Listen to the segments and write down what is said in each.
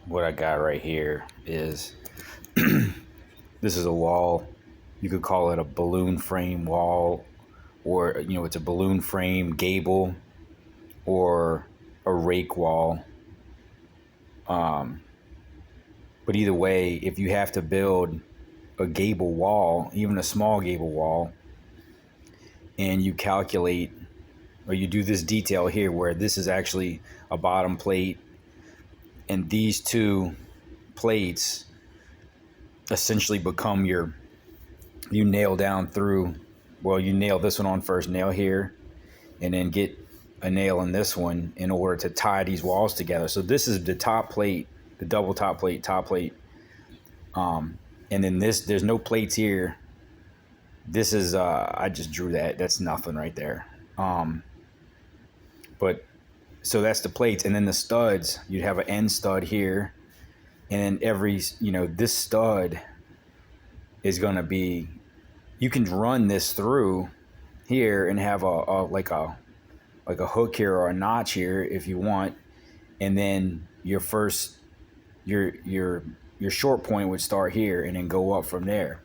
what I got right here is this is a wall. You could call it a balloon frame wall, or it's a balloon frame gable, or a rake wall. But either way, if you have to build a gable wall, even a small gable wall, and you calculate or you do this detail here where this is actually a bottom plate, and these two plates essentially become you nail down through, well, you nail this one on first, nail here, and then get a nail in this one in order to tie these walls together. So this is the top plate, the double top plate. And then there's no plates here. This is, I just drew that. That's nothing right there. But so that's the plates. And then the studs, you'd have an end stud here. And then this stud is going to be, you can run this through here and have a hook here or a notch here if you want. And then your short point would start here and then go up from there.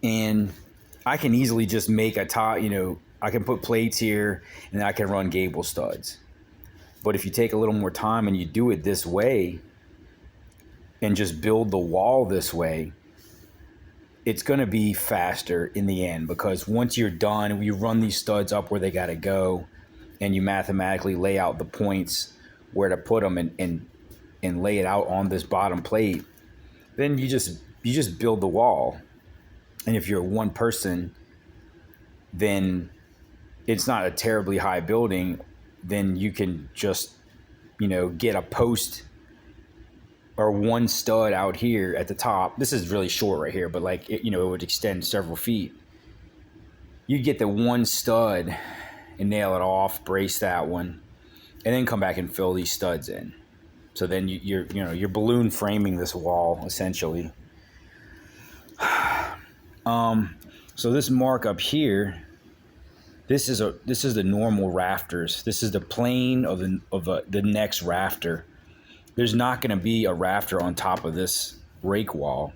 And I can easily just make a top, I can put plates here and I can run gable studs. But if you take a little more time and you do it this way and just build the wall this way, it's going to be faster in the end, because once you're done, you run these studs up where they got to go, and you mathematically lay out the points where to put them and lay it out on this bottom plate. Then you just build the wall. And if you're one person, then it's not a terribly high building. Then you can just, get a post or one stud out here at the top. This is really short right here, but it would extend several feet. You get the one stud and nail it off, brace that one, and then come back and fill these studs in. So then you're balloon framing this wall essentially. So this mark up here, this is the normal rafters. This is the plane of the next rafter. There's not going to be a rafter on top of this rake wall.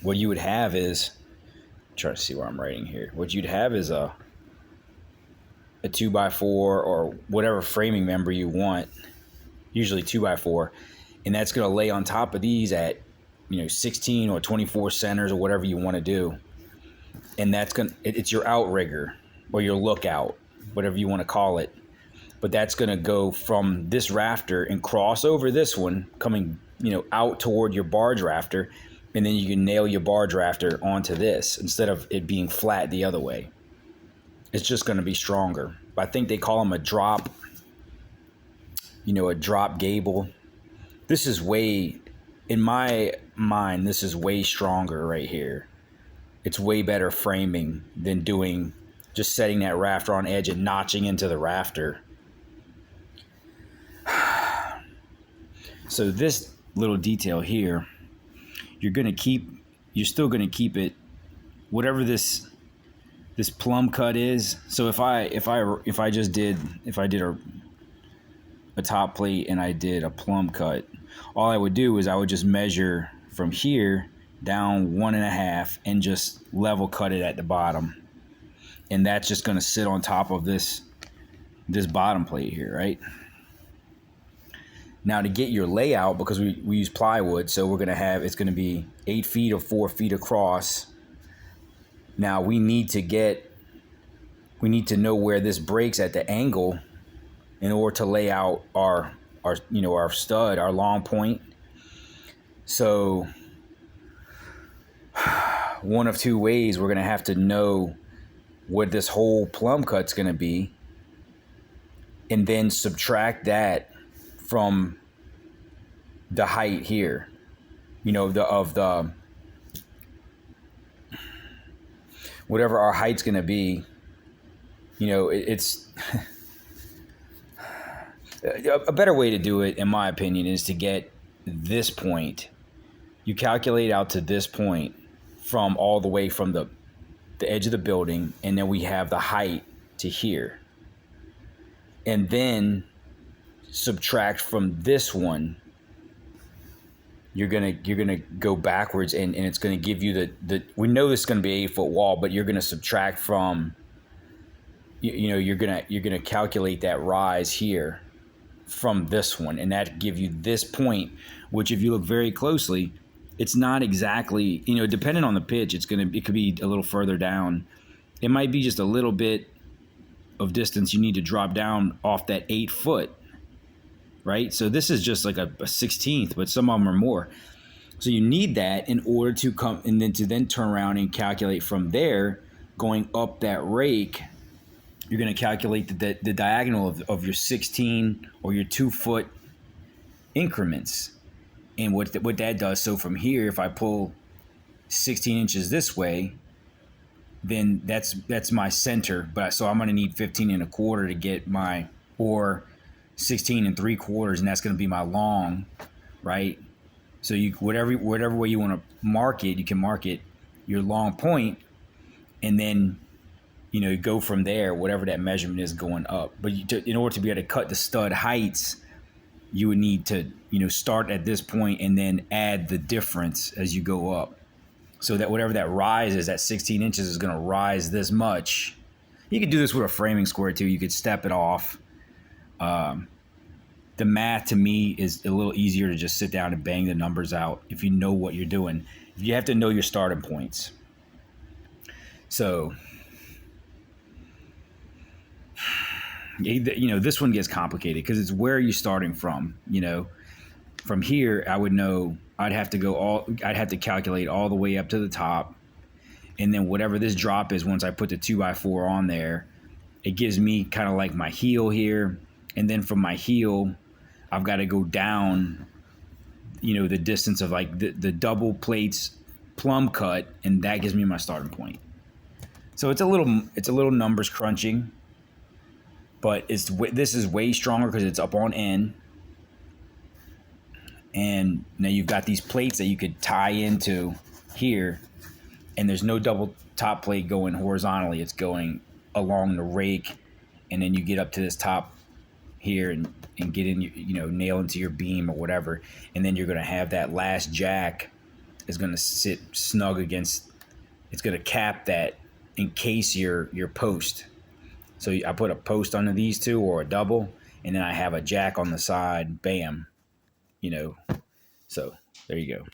What you would have is, try to see where I'm writing here. What you'd have is a 2x4 or whatever framing member you want, usually 2x4, and that's going to lay on top of these at 16 or 24 centers or whatever you want to do. And it's your outrigger or your lookout, whatever you want to call it. But that's going to go from this rafter and cross over this one, coming, out toward your barge rafter. And then you can nail your barge rafter onto this instead of it being flat the other way. It's just going to be stronger. I think they call them a drop, a drop gable. This is in my mind, this is way stronger right here. It's way better framing than just setting that rafter on edge and notching into the rafter. So this little detail here, you're still going to keep it, whatever this plumb cut is. So if I did a top plate and I did a plumb cut, all I would do is I would just measure from here down 1.5 and just level cut it at the bottom. And that's just going to sit on top of this bottom plate here, right? Now to get your layout, because we use plywood, so it's going to be 8 feet or 4 feet across. Now we need to know where this breaks at the angle in order to lay out our stud, our long point. So one of two ways, we're going to have to know what this whole plumb cut's going to be, and then subtract that from the height here, whatever our height's going to be. It's a better way to do it, in my opinion, is to get this point. You calculate out to this point from all the way from the edge of the building, and then we have the height to here. And then subtract from this one you're gonna go backwards, and it's gonna give you the we know this is gonna be an 8-foot wall, but you're gonna subtract from you know you're gonna calculate that rise here from this one, and that give you this point, which if you look very closely, it's not exactly, you know, depending on the pitch, it could be a little further down. It might be just a little bit of distance you need to drop down off that 8 foot, right? So this is just like a 16th, but some of them are more. So you need that in order to come and then turn around and calculate from there, going up that rake. You're going to calculate the diagonal of your 16 or your 2 foot increments. And what that does, so from here, if I pull 16 inches this way, then that's my center. But so I'm going to need 15 1/4 to get my, or 16 3/4, and that's going to be my long, right? So you whatever way you want to mark it, you can mark it your long point, and then you know go from there, whatever that measurement is going up. But in order to be able to cut the stud heights, you would need to start at this point and then add the difference as you go up. So that whatever that rise is, that 16 inches is going to rise this much. You could do this with a framing square too. You could step it off. The math to me is a little easier to just sit down and bang the numbers out if you know what you're doing. You have to know your starting points. So, this one gets complicated because it's where you're starting from. From here, I would know I'd have to calculate all the way up to the top. And then whatever this drop is, once I put the 2x4 on there, it gives me kind of like my heel here. And then from my heel, I've got to go down, the distance of like the double plates plumb cut, and that gives me my starting point. So it's a little numbers crunching, but this is way stronger because it's up on end. And now you've got these plates that you could tie into here, and there's no double top plate going horizontally. It's going along the rake, and then you get up to this top here and get in, nail into your beam or whatever. And then you're going to have that last jack is going to sit snug against, it's going to cap that, encase your post. So I put a post under these two or a double, and then I have a jack on the side, bam, so there you go.